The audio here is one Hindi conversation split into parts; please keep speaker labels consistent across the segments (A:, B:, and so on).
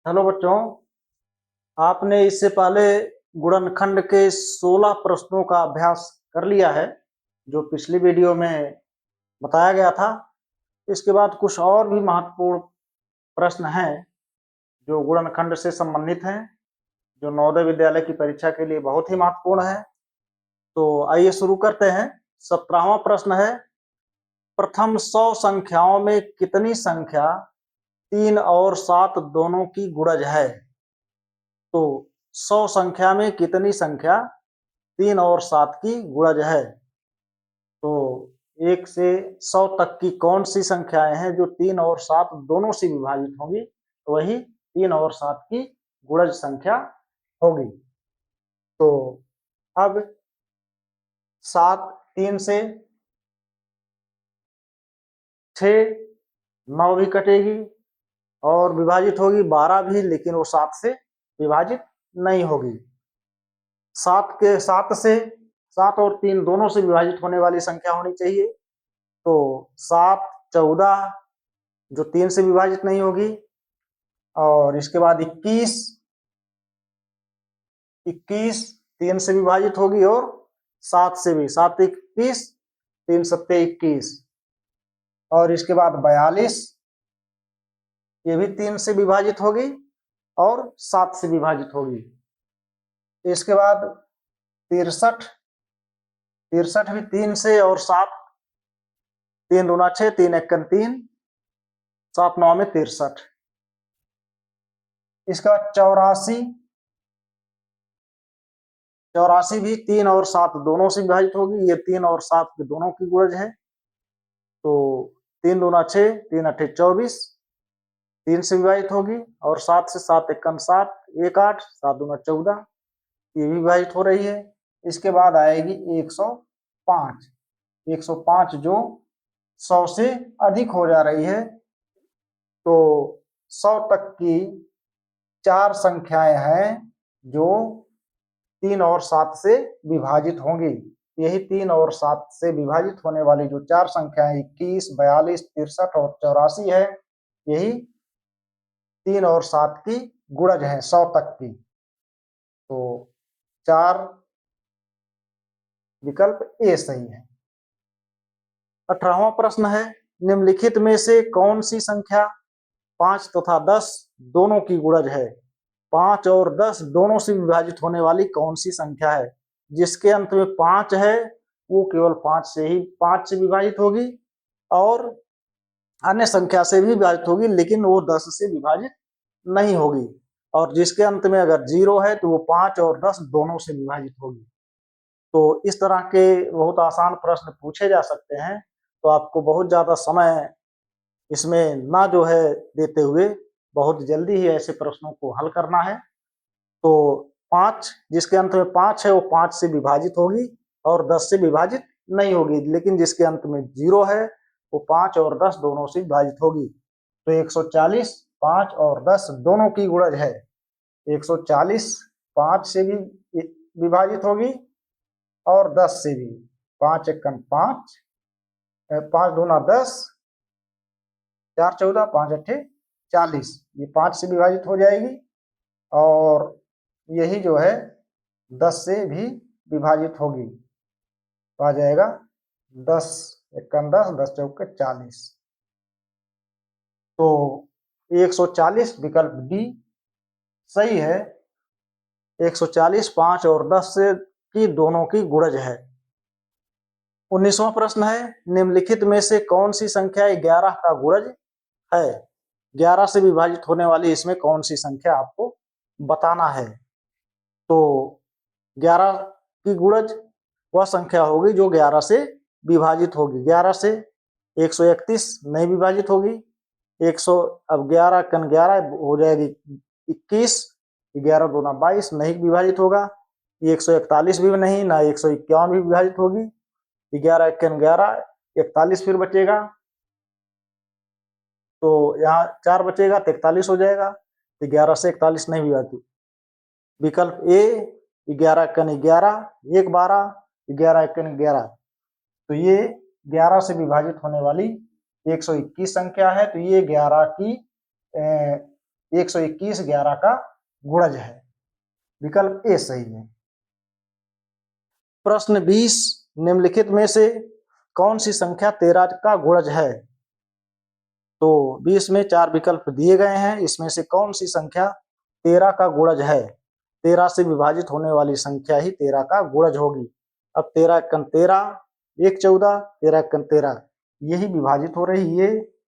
A: हेलो बच्चों, आपने इससे पहले गुणनखंड के 16 प्रश्नों का अभ्यास कर लिया है, जो पिछली वीडियो में बताया गया था। इसके बाद कुछ और भी महत्वपूर्ण प्रश्न हैं जो गुणनखंड से संबंधित हैं, जो नवोदय विद्यालय की परीक्षा के लिए बहुत ही महत्वपूर्ण है। तो आइए शुरू करते हैं। 17वां प्रश्न है, प्रथम 100 संख्याओं में कितनी संख्या 3 और 7 दोनों की गुणज है? तो 100 संख्या में कितनी संख्या 3 और 7 की गुणज है? तो 1 से 100 तक की कौन सी संख्याएं हैं जो 3 और 7 दोनों से विभाजित होंगी? तो वही 3 और 7 की गुणज संख्या होगी। तो अब 7 3 से 6 9 भी कटेगी और विभाजित होगी 12 भी, लेकिन वो 7 से विभाजित नहीं होगी। 7 से 7 और 3 दोनों से विभाजित होने वाली संख्या होनी चाहिए। तो 7 14 जो 3 से विभाजित नहीं होगी, और इसके बाद 21 3 से विभाजित होगी और 7 से भी, 7 21 3 सत्ते 21, और इसके बाद 42 ये भी 3 से विभाजित होगी और 7 से विभाजित होगी। इसके बाद 63 भी 3 से और 7, 3 दूना 6, 3 एकन 3, 7 9 में 63। इसके बाद 84 भी 3 और 7 दोनों से विभाजित होगी। ये 3 और 7 के दोनों की गुणज है। तो 3 दूना 6, 3 अट्ठे 24, 3 से विभाजित होगी, और 7 से 7 एकन 7, 1 8, 7 दूना 14, ये भी विभाजित हो रही है। इसके बाद आएगी 105 जो 100 से अधिक हो जा रही है। तो 100 तक की 4 संख्याएं हैं जो 3 और 7 से विभाजित होंगी। यही 3 और 7 से विभाजित होने वाली जो 4 संख्याएं 21, 42, 63 और 84 है, यही 3 और 7 की गुणज है 100 तक की। तो 4 विकल्प ए सही है। 18वां प्रश्न है, निम्नलिखित में से कौन सी संख्या 5 तथा 10 दोनों की गुणज है? 5 और 10 दोनों से विभाजित होने वाली कौन सी संख्या है? जिसके अंत में 5 है वो केवल 5 से विभाजित होगी, और अन्य संख्या से भी विभाजित होगी, लेकिन वो 10 से विभाजित नहीं होगी। और जिसके अंत में अगर 0 है तो वो 5 और 10 दोनों से विभाजित होगी। तो इस तरह के बहुत आसान प्रश्न पूछे जा सकते हैं। तो आपको बहुत ज्यादा समय इसमें ना जो है देते हुए बहुत जल्दी ही ऐसे प्रश्नों को हल करना है। तो 5 जिसके अंत में 5 है वो 5 से विभाजित होगी और 10 से विभाजित नहीं होगी, लेकिन जिसके अंत में 0 है वो 5 और 10 दोनों से विभाजित होगी। तो 140 5 और 10 दोनों की गुणज है। 140 5 से भी विभाजित होगी और 10 से भी। 5 एकन 5, 5 दूना 10, 4 14, 5 अट्ठे 40, ये 5 से विभाजित हो जाएगी, और यही जो है 10 से भी विभाजित होगी। तो आ जाएगा 10 एकन 10, 10 चौके 40। तो 140 विकल्प डी सही है। 140 5 और 10 से की दोनों की गुणज है। 19वां प्रश्न है, निम्नलिखित में से कौन सी संख्या 11 का गुणज है? 11 से विभाजित होने वाली इसमें कौन सी संख्या आपको बताना है। तो 11 की गुणज वह संख्या होगी जो 11 से विभाजित होगी। 11 से 131 नहीं विभाजित होगी। 100 अब 11 कन 11 हो जाएगी 21, 11 दूना 22 नहीं विभाजित होगा। 141 भी नहीं, ना 151 भी विभाजित होगी। 11 कन 11 41 फिर बचेगा, तो यहाँ 4 बचेगा, 43 हो जाएगा। 11 से 41 नहीं विभाजित। विकल्प ए 11 कन 11, 1 12, 11 कन 11। तो ये 11 से विभाजित होने वाली 121 संख्या है। तो ये 11 की 121 11 का गुणज है। विकल्प ए सही है। प्रश्न 20, निम्नलिखित में से कौन सी संख्या 13 का गुणज है? तो 20 में 4 विकल्प दिए गए हैं, इसमें से कौन सी संख्या 13 का गुणज है? 13 से विभाजित होने वाली संख्या ही 13 का गुणज होगी। अब 13 एकम 13, 1 14, 13 एकम 13, यही विभाजित हो रही, ये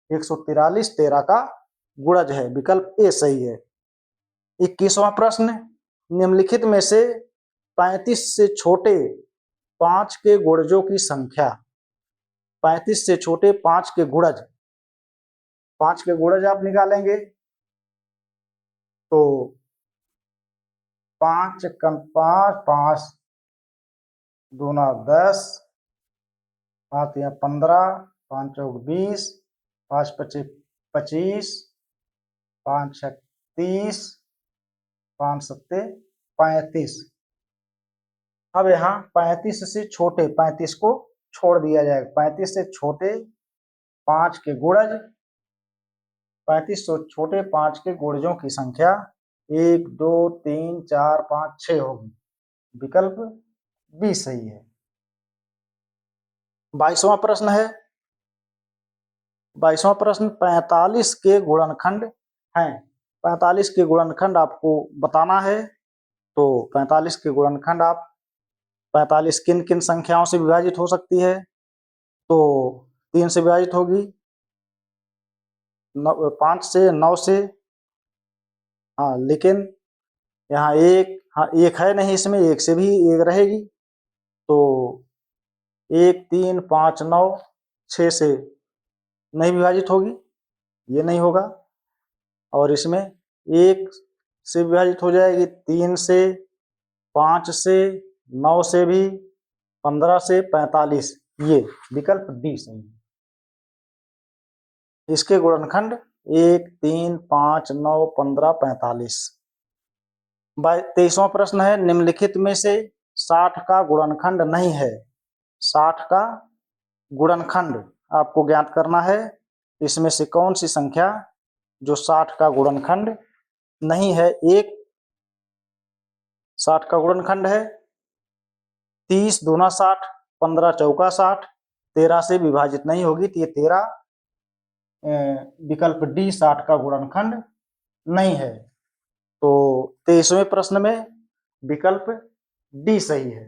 A: 143 13 का गुणज है। विकल्प ए सही है। 21वां प्रश्न, निम्नलिखित में से 35 से छोटे 5 के गुणजों की संख्या, 35 से छोटे 5 के गुणज, 5 के गुणज आप निकालेंगे तो 5 कम 5, 5 दूना 10, 5 या 15, 5 चौक 20, 5 पच्चीस 25, 5 छक 30, 5 सत्ते 35। अब यहाँ 35 से छोटे 35 को छोड़ दिया जाएगा। 35 से छोटे 5 के गुणज, 35 से छोटे 5 के गुणजों की संख्या 1 2 3 4 5 6 होगी। विकल्प बी सही है। 22वां प्रश्न है। 22वां प्रश्न 45 के गुणनखंड हैं। 45 के गुणनखंड आपको बताना है। तो 45 के गुणनखंड आप 45 किन किन संख्याओं से विभाजित हो सकती है? तो 3 से विभाजित होगी, 5 से, 9 से, हाँ लेकिन यहाँ एक, हाँ एक है नहीं इसमें, एक से भी एक रहेगी। तो 1 3 5 9 6 से नहीं विभाजित होगी, ये नहीं होगा। और इसमें 1 से विभाजित हो जाएगी, 3 से, 5 से, 9 से भी, 15 से, 45, ये विकल्प डी सही है। इसके गुणनखंड 1 3 5 9 15 45। 23वां प्रश्न है। निम्नलिखित में से 60 का गुणनखंड नहीं है। 60 का गुणनखंड आपको ज्ञात करना है। इसमें से कौन सी संख्या जो 60 का गुणनखंड नहीं है? एक 60 का गुणनखंड है 30 दूना 60, 15 चौका 60, 13 से विभाजित नहीं होगी, तो ये 13, विकल्प डी 60 का गुणनखंड नहीं है। तो 23वें प्रश्न में विकल्प डी सही है।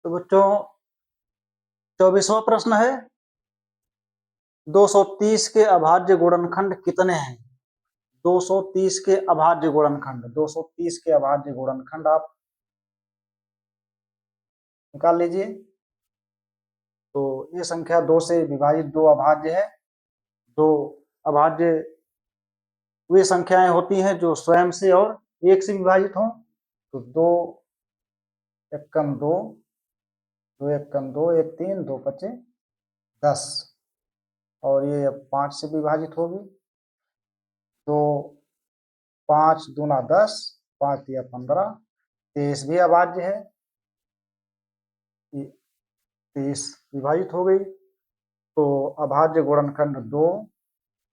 A: तो बच्चों 24वां प्रश्न है। 230 के अभाज्य गुणनखंड कितने हैं? 230 के अभाज्य गुणनखंड, 230 के अभाज्य गुणनखंड आप निकाल लीजिए। तो ये संख्या 2 से विभाजित 2 अभाज्य है। 2 अभाज्य वे संख्याएं होती हैं जो स्वयं से और 1 से विभाजित हों। तो 2 एकम 2, 2 एकम 2, 1 3, 2 पचे 10, और ये अब 5 से विभाजित होगी। तो 5 दूना 10, 5 या 15, 23 भी अभाज्य है, 30 विभाजित हो गई। तो अभाज्य गुणनखंड 2,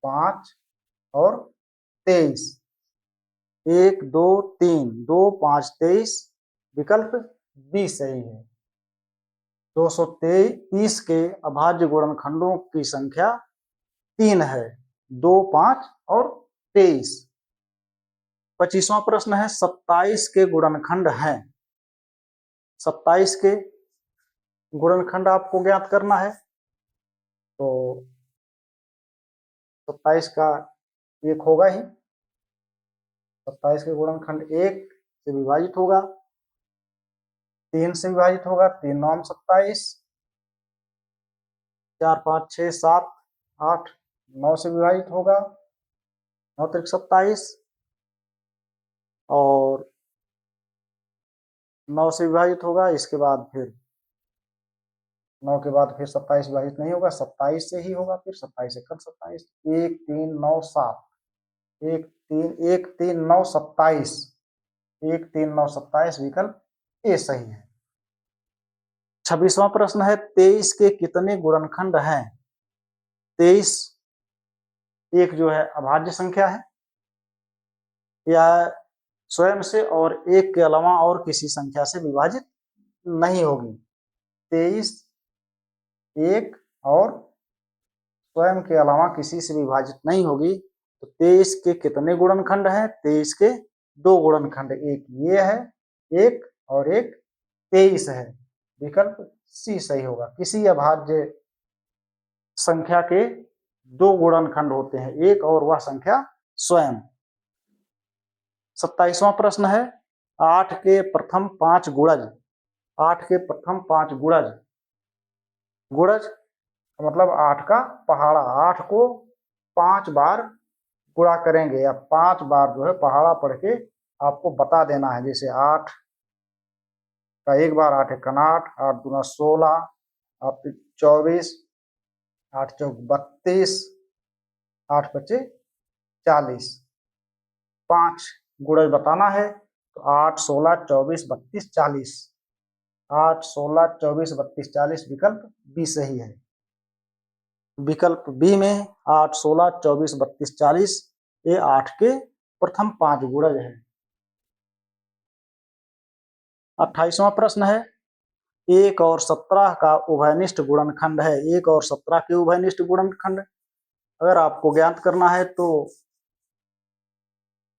A: 5 और 23, 1 2 3, 2 5 23, विकल्प बी सही है। 230 के अभाज्य गुणनखंडों की संख्या 3 है, 2 5 और 23। 25वां प्रश्न है। 27 के गुणनखंड हैं। 27 के गुणनखंड आपको ज्ञात करना है। तो 27 का 1 होगा ही, 27 के गुणनखंड 1 से विभाजित होगा, 3 से विभाजित होगा, 3 9 27, 4 5 6 7 8 9 से विभाजित होगा, 9 3 27, और 9 से विभाजित होगा। इसके बाद फिर 9 के बाद फिर 27 विभाजित नहीं होगा, 27 से ही होगा, फिर 27 एकम 27, 1 3 9 7, 1 3 9 27, 1 3 9 27, विकल्प ए सही है। 26वां प्रश्न है। 23 के कितने गुणनखंड हैं? 23 एक जो है अभाज्य संख्या है, यह स्वयं से और एक के अलावा और किसी संख्या से विभाजित नहीं होगी। 23 एक और स्वयं के अलावा किसी से विभाजित नहीं होगी। तो 23 के कितने गुणनखंड हैं? 23 के 2 गुणनखंड, एक ये है एक और एक 23 है। विकल्प सी सही होगा। किसी अभाज्य संख्या के 2 गुणनखंड होते हैं, एक और वह संख्या स्वयं। 27वां प्रश्न है 8 के प्रथम 5 गुणज। 8 के प्रथम 5 गुणज, गुणज मतलब 8 का पहाड़ा। 8 को 5 बार गुणा करेंगे या 5 बार जो है पहाड़ा पढ़ के आपको बता देना है। जैसे 8 का एक बार 8 एकन 8, 8 दूना 16, 8 24, 8 चौक 32, 8 पचे 40। 5 गुणज बताना है तो 8 16 24 32 40। 8 16 24 32 40 विकल्प बी सही है। विकल्प बी में 8 16 24 32 40 ये 8 के प्रथम 5 गुणज है। 28वां प्रश्न है 1 और 17 का उभयनिष्ठ गुणनखंड है। 1 और 17 के उभयनिष्ठ गुणनखंड अगर आपको ज्ञात करना है तो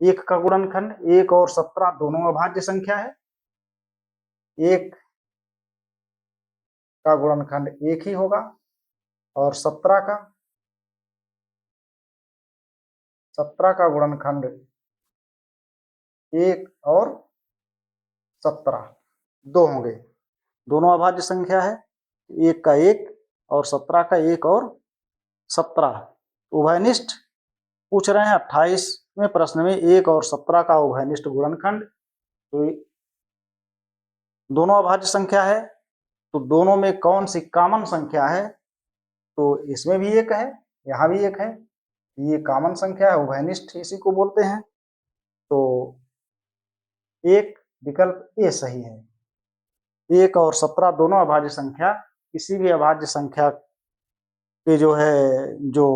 A: 1 का गुणनखंड, 1 और 17 दोनों अभाज्य संख्या है। 1 का गुणनखंड 1 ही होगा और 17 का गुणनखंड 1 और 17 दो होंगे। दोनों अभाज्य संख्या है, 1 का 1 और 17 का 1 और 17 उभयनिष्ठ पूछ रहे हैं। 28वें प्रश्न में 1 और 17 का उभयनिष्ठ गुणनखंड, तो दोनों अभाज्य संख्या है तो दोनों में कौन सी कॉमन संख्या है? तो इसमें भी 1 है, यहाँ भी 1 है, ये कॉमन संख्या है, उभयनिष्ठ इसी को बोलते हैं। तो 1 विकल्प ए सही है। 1 और 17 दोनों अभाज्य संख्या, किसी भी अभाज्य संख्या के जो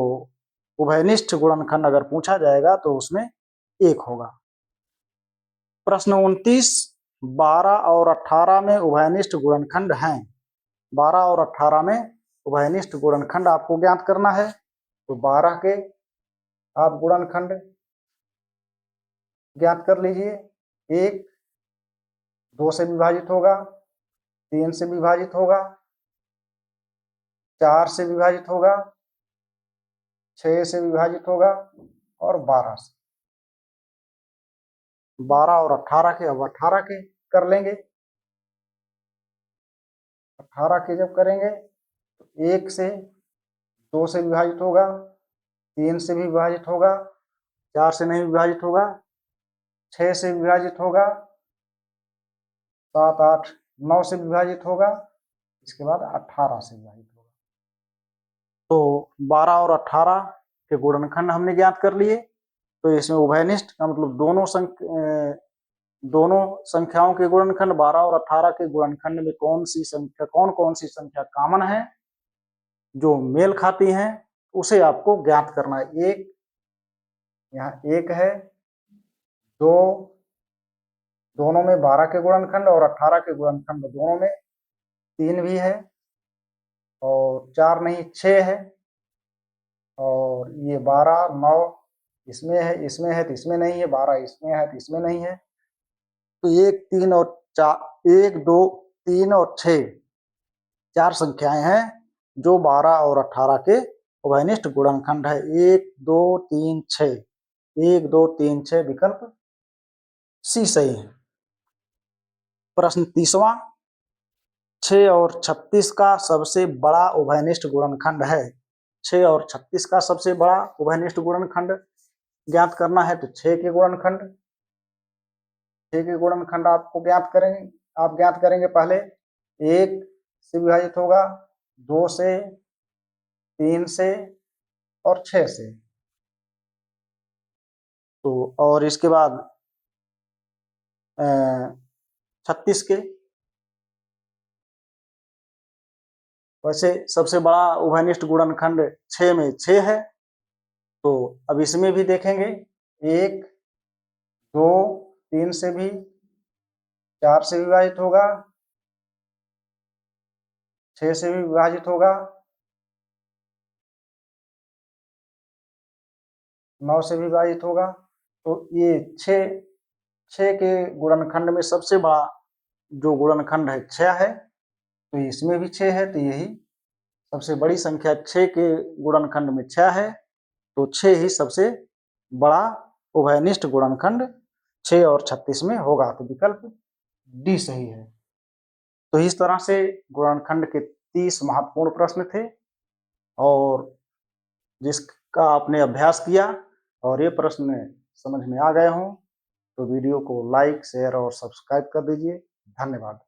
A: उभयनिष्ठ गुणनखंड अगर पूछा जाएगा तो उसमें 1 होगा। प्रश्न 29 12 और 18 में उभयनिष्ठ गुणनखंड हैं। 12 और 18 में उभयनिष्ठ गुणनखंड आपको ज्ञात करना है। तो 12 के आप गुणनखंड ज्ञात कर लीजिए। 1 2 से विभाजित होगा, 3 से विभाजित होगा, 4 से विभाजित होगा, 6 से विभाजित होगा और 12 से। 12 और 18 के, अब 18 के कर लेंगे। 18 के जब करेंगे तो 1 से 2 से विभाजित होगा, 3 से भी विभाजित होगा, 4 से नहीं विभाजित होगा, 6 से विभाजित होगा, 7 8 9 से विभाजित होगा, इसके बाद 18 से विभाजित होगा। तो 12 और 18 के गुणनखंड हमने ज्ञात कर लिए। तो इसमें उभयनिष्ठ का मतलब दोनों संख्याओं के गुणनखंड 12 और 18 के गुणनखंड में कौन कौन सी संख्या कॉमन है, जो मेल खाती हैं, उसे आपको ज्ञात करना है। एक यहाँ 1 है, 2 दोनों में 12 के गुणनखंड और 18 के गुणनखंड दोनों में 3 भी है और 4 नहीं 6 है और ये 12 9 इसमें है, इसमें है तो इसमें नहीं है, 12 इसमें है तो इसमें नहीं है। तो 1 3 और 4 1 2 3 और 6 4 संख्याएं हैं जो 12 और 18 के उभयनिष्ठ गुणनखंड है। 1 2 3 6 1 2 3 6 विकल्प सी सही है। प्रश्न 30वां 6 और 36 का सबसे बड़ा उभयनिष्ठ गुणनखंड है। 6 और 36 का सबसे बड़ा उभयनिष्ठ गुणनखंड ज्ञात करना है। तो 6 के गुणनखंड आपको ज्ञात करेंगे। पहले 1 से विभाजित होगा, 2 से, 3 से और 6 से। तो और इसके बाद 36 के, वैसे सबसे बड़ा उभयनिष्ठ गुणनखंड 6 में 6 है तो अब इसमें भी देखेंगे 1, 2, 3 से भी, 4 से विभाजित होगा, 6 से भी विभाजित होगा, 9 से भी विभाजित होगा। तो ये 6 के गुणनखंड में सबसे बड़ा जो गुणनखंड है 6 है, तो इसमें भी 6 है, तो यही सबसे बड़ी संख्या 6 के गुणनखंड में 6 है, तो 6 ही सबसे बड़ा उभयनिष्ठ गुणनखंड 6 और 36 में होगा, तो विकल्प डी सही है। तो इस तरह से गुणनखंड के 30 महत्वपूर्ण प्रश्न थे और जिसका आपने अभ्यास किया और ये प्रश्न समझ में आ गए हों तो वीडियो को लाइक, शेयर और सब्सक्राइब कर दीजिए। धन्यवाद।